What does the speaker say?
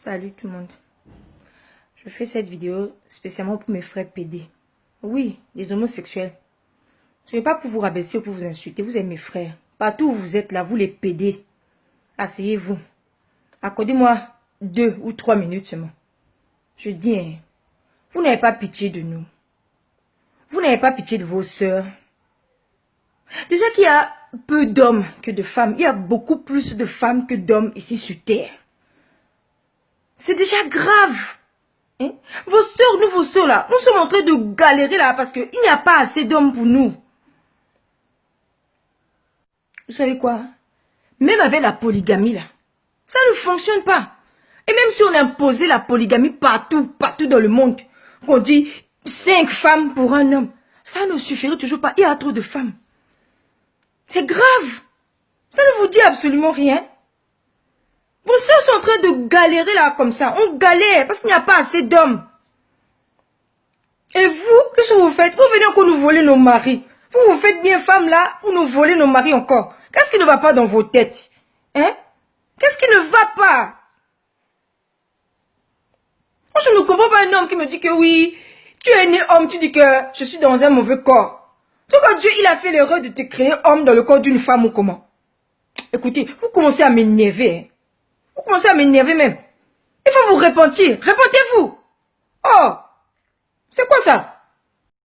Salut tout le monde. Je fais cette vidéo spécialement pour mes frères PD. Oui, les homosexuels. Je ne vais pas pour vous rabaisser ou pour vous insulter. Vous êtes mes frères. Partout où vous êtes là, vous les PD. Asseyez-vous. Accordez-moi 2 ou 3 minutes seulement. Je dis, hein, vous n'avez pas pitié de nous. Vous n'avez pas pitié de vos sœurs. Déjà qu'il y a peu d'hommes que de femmes. Il y a beaucoup plus de femmes que d'hommes ici sur Terre. C'est déjà grave. Hein? Vos sœurs, nous, vos sœurs là, nous sommes en train de galérer là parce qu'il n'y a pas assez d'hommes pour nous. Vous savez quoi? Même avec la polygamie là, ça ne fonctionne pas. Et même si on imposait la polygamie partout dans le monde, qu'on dit 5 femmes pour un homme, ça ne suffirait toujours pas. Il y a trop de femmes. C'est grave. Ça ne vous dit absolument rien. Vos sœurs sont en train de galérer là comme ça. On galère parce qu'il n'y a pas assez d'hommes. Et vous, qu'est-ce que vous faites? Vous venez encore nous voler nos maris. Vous vous faites bien femme là pour nous voler nos maris encore. Qu'est-ce qui ne va pas dans vos têtes? Hein? Qu'est-ce qui ne va pas? Moi, je ne comprends pas un homme qui me dit que oui, tu es né homme, tu dis que je suis dans un mauvais corps. Tout quand Dieu, il a fait l'erreur de te créer homme dans le corps d'une femme ou comment? Écoutez, vous commencez à m'énerver. Hein? Vous commencez à m'énerver même. Il faut vous repentir. Repentez-vous. Oh! C'est quoi ça?